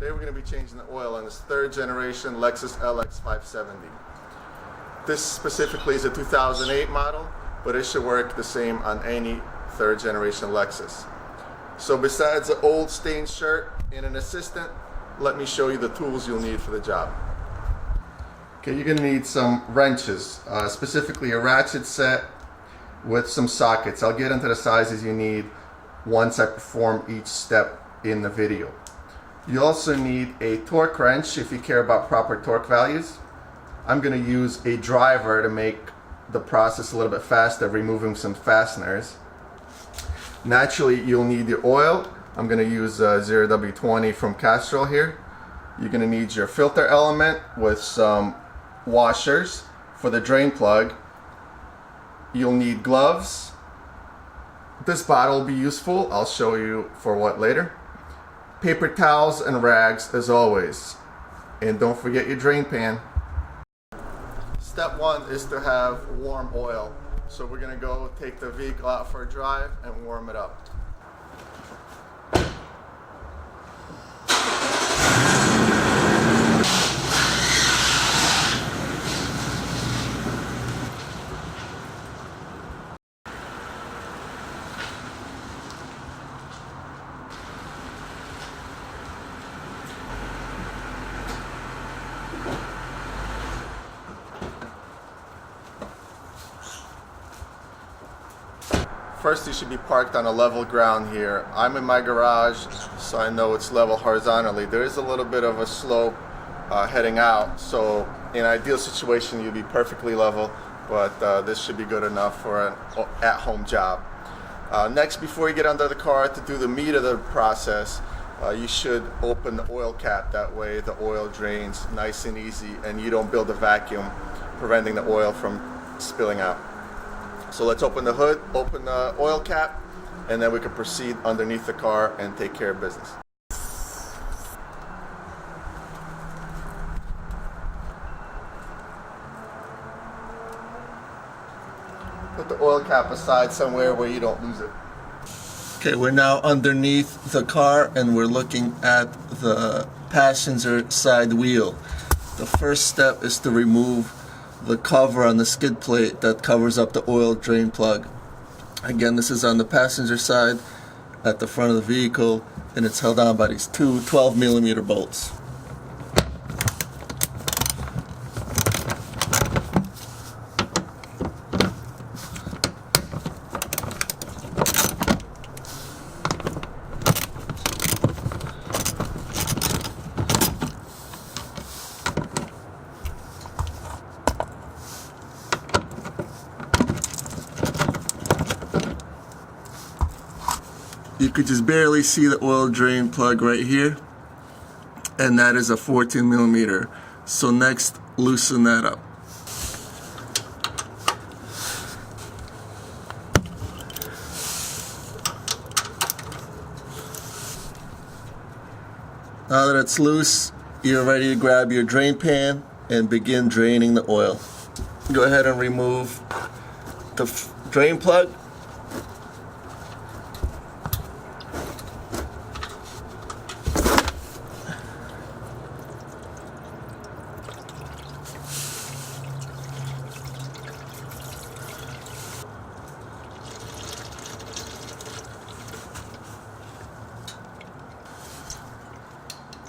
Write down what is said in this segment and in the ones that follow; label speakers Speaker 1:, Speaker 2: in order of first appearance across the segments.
Speaker 1: Today we're going to be changing the oil on this third generation Lexus LX570. This specifically is a 2008 model, but it should work the same on any third generation Lexus. So besides the old stained shirt and an assistant, let me show you the tools you'll need for the job. Okay, you're going to need some wrenches, specifically a ratchet set with some sockets. I'll get into the sizes you need once I perform each step in the video. You also need a torque wrench if you care about proper torque values. I'm going to use a driver to make the process a little bit faster, removing some fasteners. Naturally, you'll need your oil. I'm going to use 0W20 from Castrol here. You're going to need your filter element with some washers for the drain plug. You'll need gloves. This bottle will be useful. I'll show you for what later. Paper towels and rags as always. And don't forget your drain pan. Step one is to have warm oil. So we're going to go take the vehicle out for a drive and warm it up. First, you should be parked on a level ground here. I'm in my garage, so I know it's level horizontally. There is a little bit of a slope heading out, so in an ideal situation, you'd be perfectly level, but this should be good enough for an at-home job. Next, before you get under the car to do the meat of the process, you should open the oil cap. That way the oil drains nice and easy, and you don't build a vacuum, preventing the oil from spilling out. So let's open the hood, open the oil cap, and then we can proceed underneath the car and take care of business. Put the oil cap aside somewhere where you don't lose it. Okay, we're now underneath the car and we're looking at the passenger side wheel. The first step is to remove the cover on the skid plate that covers up the oil drain plug. Again, this is on the passenger side at the front of the vehicle, and it's held on by these two 12mm bolts. You could just barely see the oil drain plug right here, and that is a 14mm. So next, loosen that up. Now that it's loose, you're ready to grab your drain pan and begin draining the oil. Go ahead and remove the drain plug.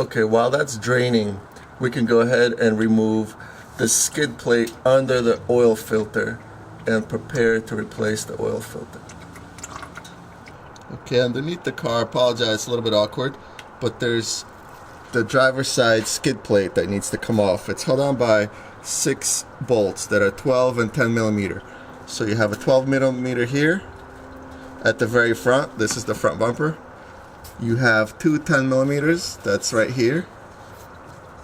Speaker 1: Okay, while that's draining, we can go ahead and remove the skid plate under the oil filter and prepare to replace the oil filter. Okay, underneath the car, I apologize, it's a little bit awkward, but there's the driver's side skid plate that needs to come off. It's held on by 6 bolts that are 12 and 10mm. So you have a 12mm here at the very front. This is the front bumper. You have 2 10mm, that's right here,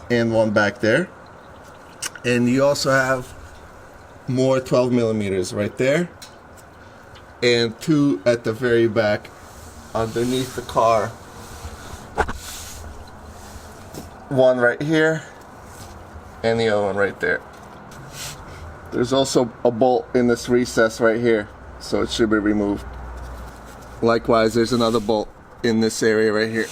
Speaker 1: and one back there. And you also have more 12mm right there, and 2 at the very back underneath the car. One right here, and the other one right there. There's also a bolt in this recess right here, so it should be removed. Likewise, there's another bolt in this area right here.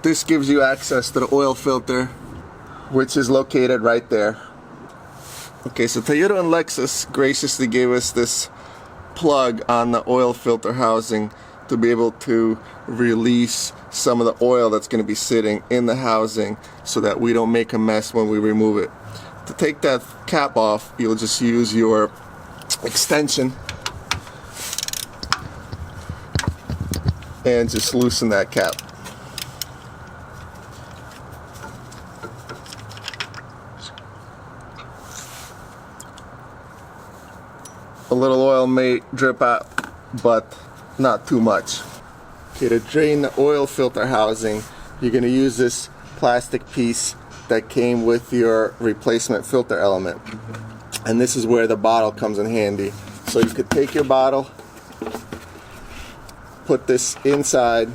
Speaker 1: This gives you access to the oil filter, which is located right there. Okay, so Toyota and Lexus graciously gave us this plug on the oil filter housing to be able to release some of the oil that's going to be sitting in the housing so that we don't make a mess when we remove it. To take that cap off, you'll just use your extension and just loosen that cap. A little oil may drip out, but not too much. Okay, to drain the oil filter housing, you're going to use this plastic piece that came with your replacement filter element. And this is where the bottle comes in handy. So you could take your bottle, put this inside,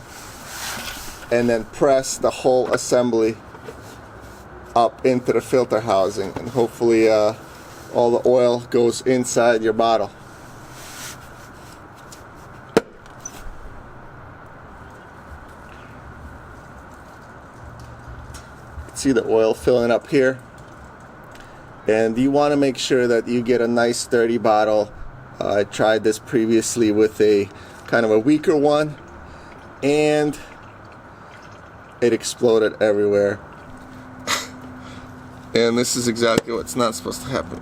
Speaker 1: and then press the whole assembly up into the filter housing, and hopefully all the oil goes inside your bottle. See the oil filling up here, and you want to make sure that you get a nice sturdy bottle. I tried this previously with a kind of a weaker one, and it exploded everywhere. And this is exactly what's not supposed to happen.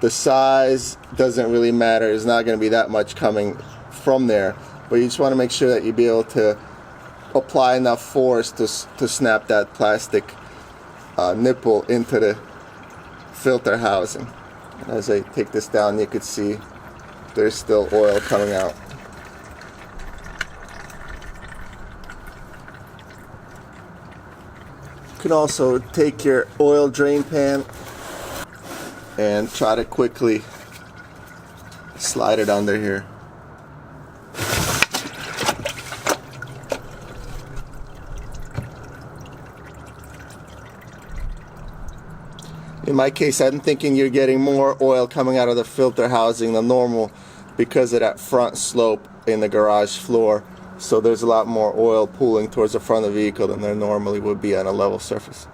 Speaker 1: The size doesn't really matter. There's not going to be that much coming from there, but you just want to make sure that you be able to apply enough force to snap that plastic nipple into the filter housing. As I take this down, you could see there's still oil coming out. You can also take your oil drain pan and try to quickly slide it under here. In my case, I'm thinking you're getting more oil coming out of the filter housing than normal because of that front slope in the garage floor. So there's a lot more oil pooling towards the front of the vehicle than there normally would be on a level surface.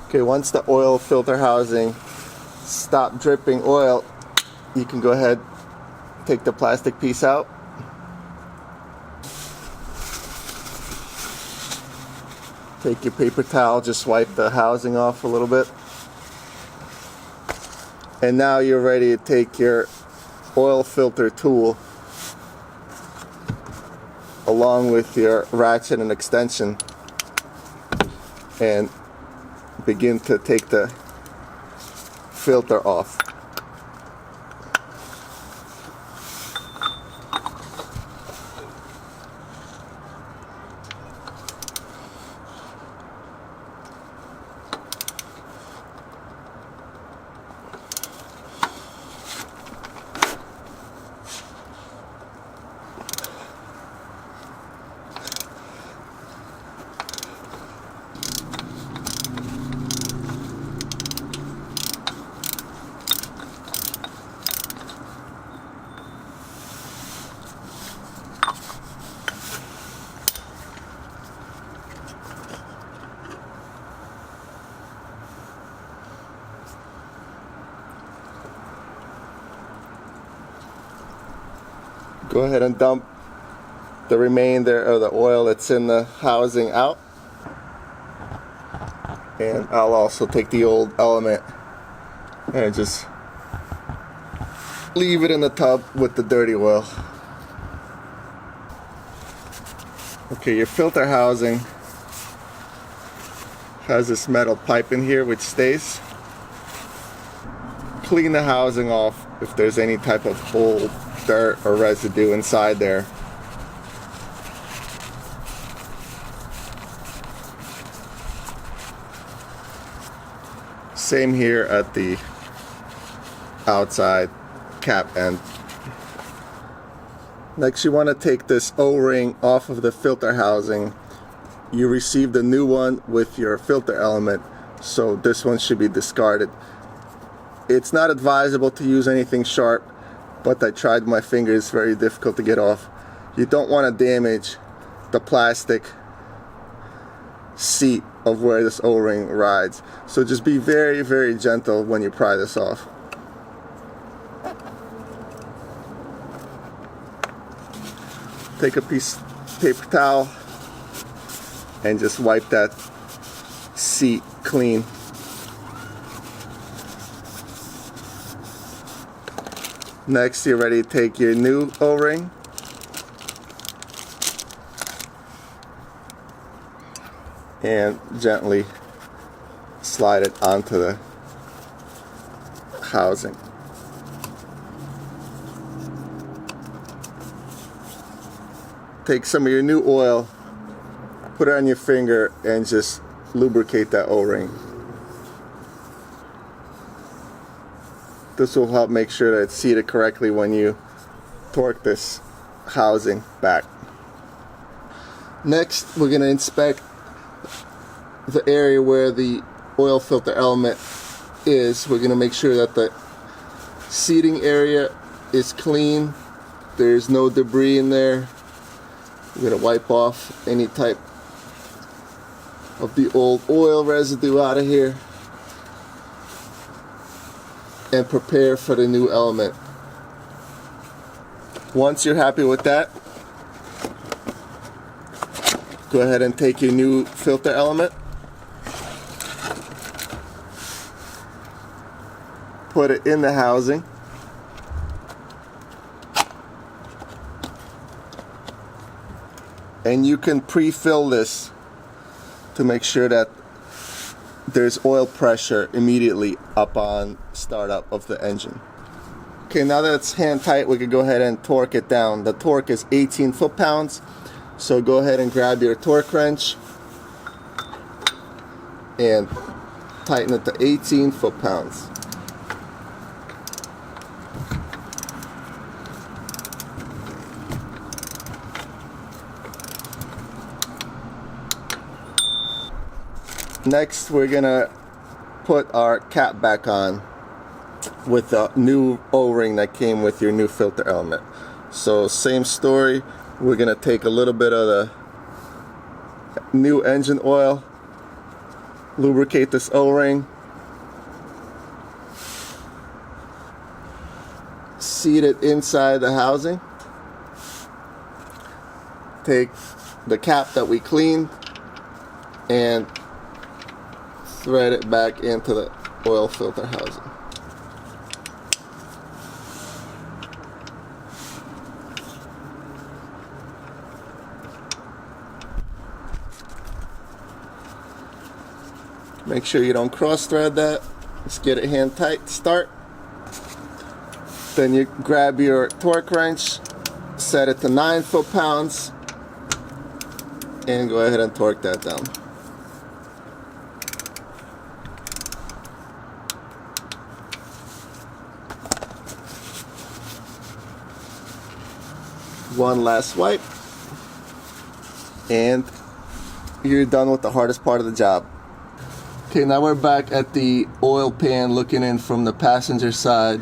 Speaker 1: Okay, once the oil filter housing stopped dripping oil, you can go ahead, take the plastic piece out. Take your paper towel, just wipe the housing off a little bit. And now you're ready to take your oil filter tool along with your ratchet and extension and begin to take the filter off. Go ahead and dump the remainder of the oil that's in the housing out. And I'll also take the old element and just leave it in the tub with the dirty oil. Okay, your filter housing has this metal pipe in here which stays. Clean the housing off if there's any type of old dirt or residue inside there. Same here at the outside cap end. Next, you want to take this O-ring off of the filter housing. You received a new one with your filter element, so this one should be discarded. It's not advisable to use anything sharp, but I tried my fingers, very difficult to get off. You don't want to damage the plastic seat of where this O-ring rides. So just be very, very gentle when you pry this off. Take a piece of paper towel and just wipe that seat clean. Next, you're ready to take your new O-ring and gently slide it onto the housing. Take some of your new oil, put it on your finger, and just lubricate that O-ring. This will help make sure that it's seated correctly when you torque this housing back. Next, we're going to inspect the area where the oil filter element is. We're going to make sure that the seating area is clean. There's no debris in there. We're going to wipe off any type of the old oil residue out of here and prepare for the new element. Once you're happy with that, go ahead and take your new filter element, put it in the housing, and you can pre-fill this to make sure that there's oil pressure immediately upon startup of the engine. Okay, now that it's hand tight, we can go ahead and torque it down. The torque is 18 foot-pounds, so go ahead and grab your torque wrench and tighten it to 18 foot-pounds. Next, we're gonna put our cap back on with the new O-ring that came with your new filter element. So same story, we're gonna take a little bit of the new engine oil, lubricate this O-ring, seat it inside the housing, take the cap that we cleaned and thread it back into the oil filter housing. Make sure you don't cross thread that. Just get it hand tight to start. Then you grab your torque wrench, set it to 9 foot-pounds, and go ahead and torque that down. One last wipe, and you're done with the hardest part of the job. Okay, now we're back at the oil pan looking in from the passenger side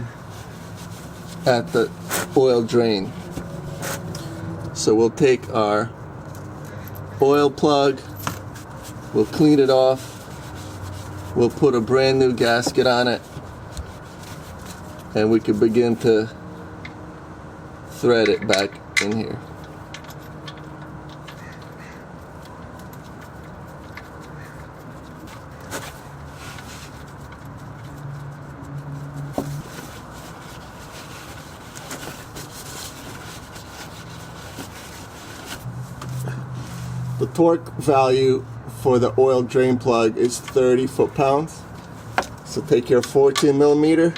Speaker 1: at the oil drain. So we'll take our oil plug, we'll clean it off, we'll put a brand new gasket on it, and we can begin to thread it back in here. The torque value for the oil drain plug is 30 foot-pounds. So take your 14 millimeter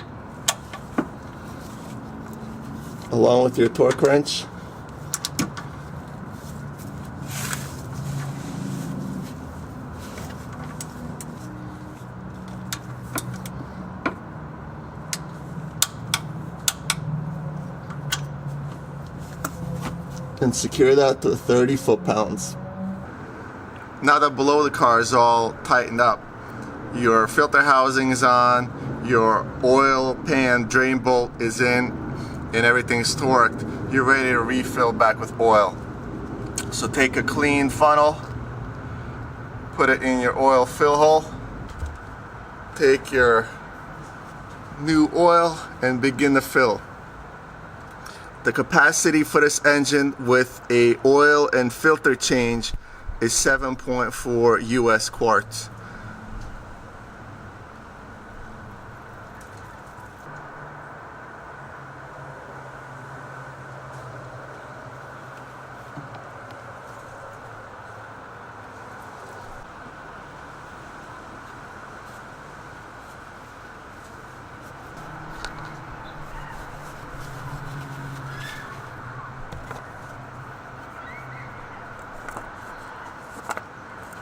Speaker 1: along with your torque wrench. And secure that to 30 foot-pounds. Now that below the car is all tightened up, your filter housing is on, your oil pan drain bolt is in, and everything's torqued, you're ready to refill back with oil. So take a clean funnel, put it in your oil fill hole, take your new oil and begin to fill. The capacity for this engine with a oil and filter change is 7.4 US quarts.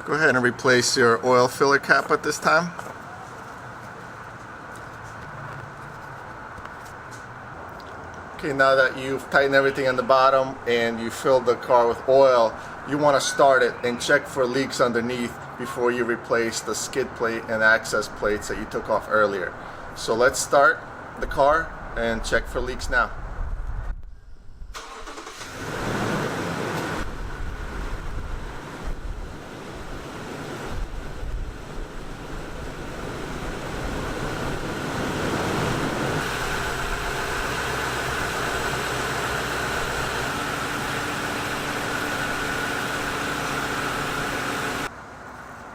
Speaker 1: Go ahead and replace your oil filler cap at this time. Okay, now that you've tightened everything on the bottom and you filled the car with oil, you want to start it and check for leaks underneath before you replace the skid plate and access plates that you took off earlier. So let's start the car and check for leaks now.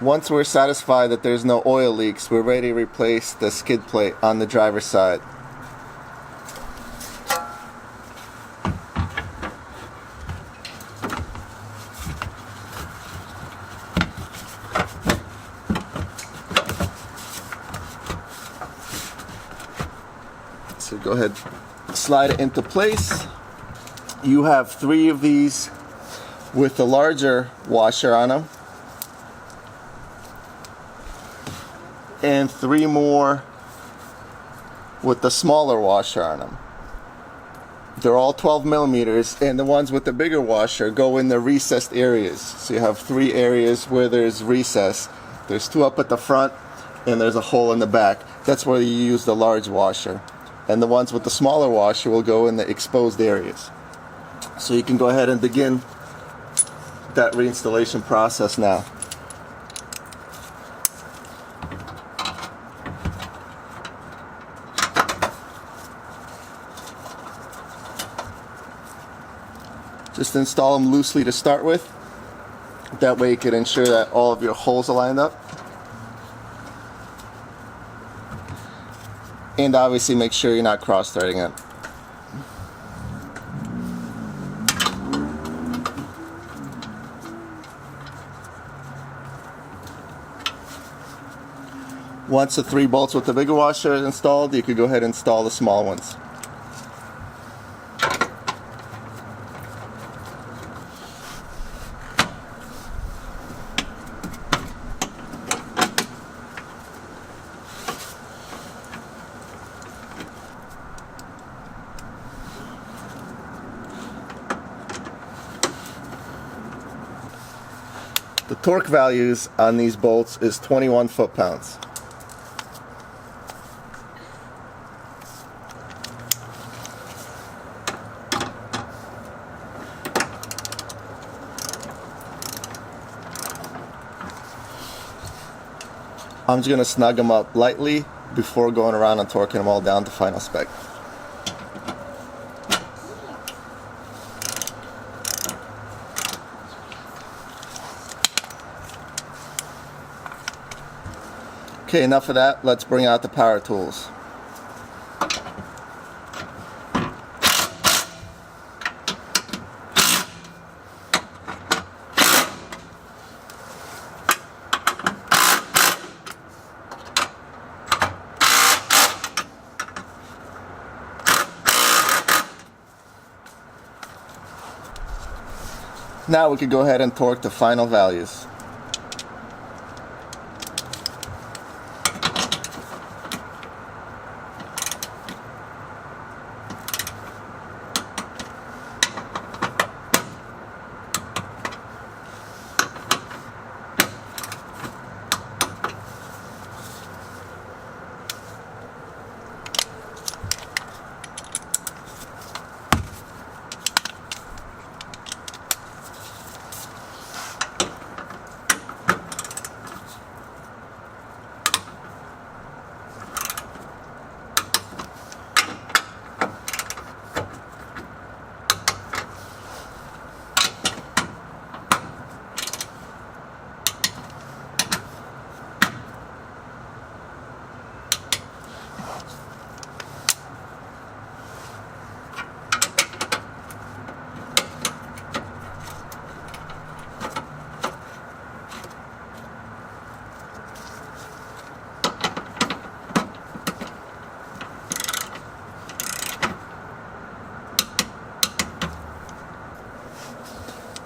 Speaker 1: Once we're satisfied that there's no oil leaks, we're ready to replace the skid plate on the driver's side. So go ahead, slide it into place. You have 3 of these with the larger washer on them, and 3 more with the smaller washer on them. They're all 12 millimeters, and the ones with the bigger washer go in the recessed areas. So you have 3 areas where there's recess. There's 2 up at the front, and there's a hole in the back. That's where you use the large washer. And the ones with the smaller washer will go in the exposed areas. So you can go ahead and begin that reinstallation process now. Just install them loosely to start with. That way you can ensure that all of your holes are lined up. And obviously make sure you're not cross-threading it. Once the 3 bolts with the bigger washer is installed, you could go ahead and install the small ones. The torque values on these bolts is 21 foot-pounds. I'm just going to snug them up lightly before going around and torquing them all down to final spec. Okay, enough of that. Let's bring out the power tools. Now we could go ahead and torque the final values.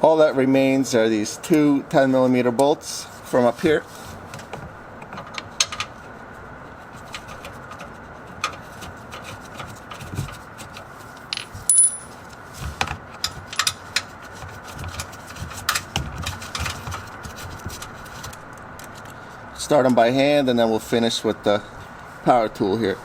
Speaker 1: All that remains are these two 10mm bolts from up here. Start them by hand, and then we'll finish with the power tool here.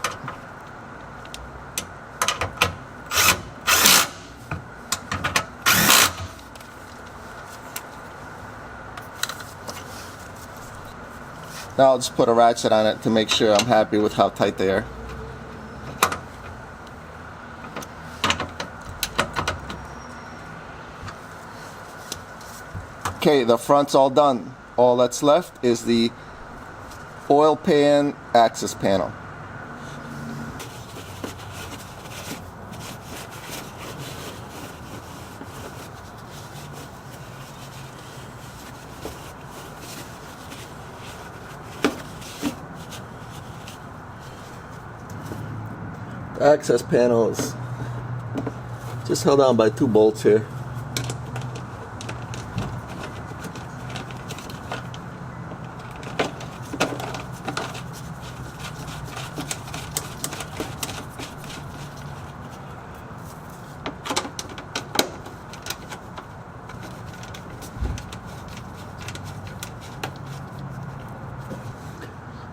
Speaker 1: Now I'll just put a ratchet on it to make sure I'm happy with how tight they are. Okay, the front's all done. All that's left is the oil pan access panel. The access panel is just held on by two bolts here.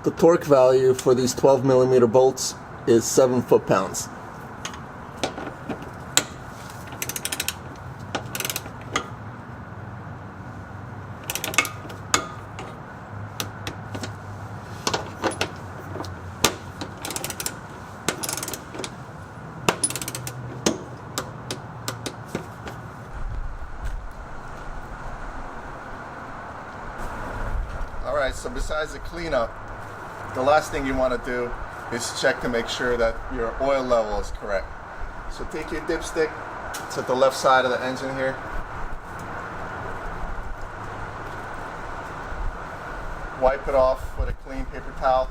Speaker 1: The torque value for these 12mm bolts is 7 foot-pounds. Alright, so besides the cleanup, the last thing you want to do is check to make sure that your oil level is correct. So take your dipstick, it's at the left side of the engine here. Wipe it off with a clean paper towel.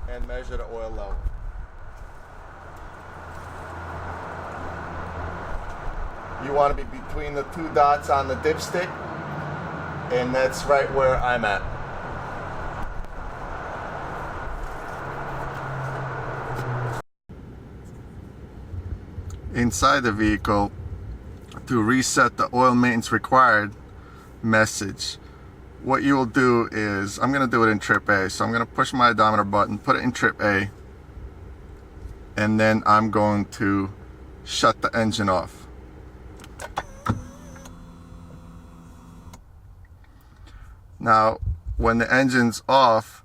Speaker 1: And measure the oil level. You want to be between the two dots on the dipstick, and that's right where I'm at. Inside the vehicle, to reset the oil maintenance required message, what you will do is, I'm going to do it in trip A, so I'm going to push my odometer button, put it in trip A, and then I'm going to shut the engine off. Now, when the engine's off,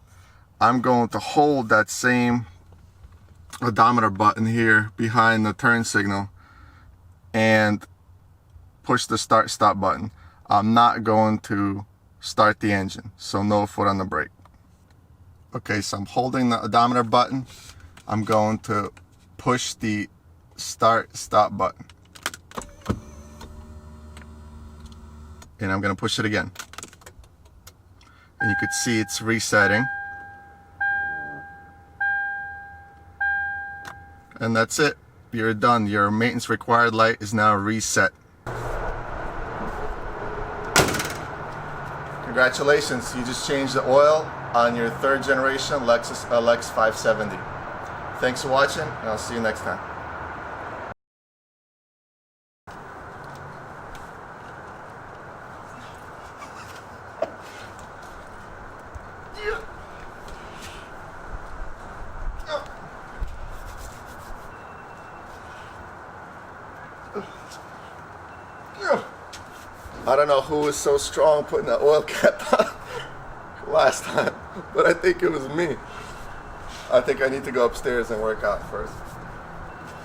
Speaker 1: I'm going to hold that same odometer button here behind the turn signal and push the start stop button. I'm not going to start the engine, so no foot on the brake. Okay, so I'm holding the odometer button. I'm going to push the start stop button. And I'm going to push it again. And you could see it's resetting. And that's it. You're done. Your maintenance required light is now reset. Congratulations, you just changed the oil on your 3rd generation Lexus LX570. Thanks for watching, and I'll see you next time. I don't know who was so strong putting that oil cap on last time, but I think it was me. I think I need to go upstairs and work out first.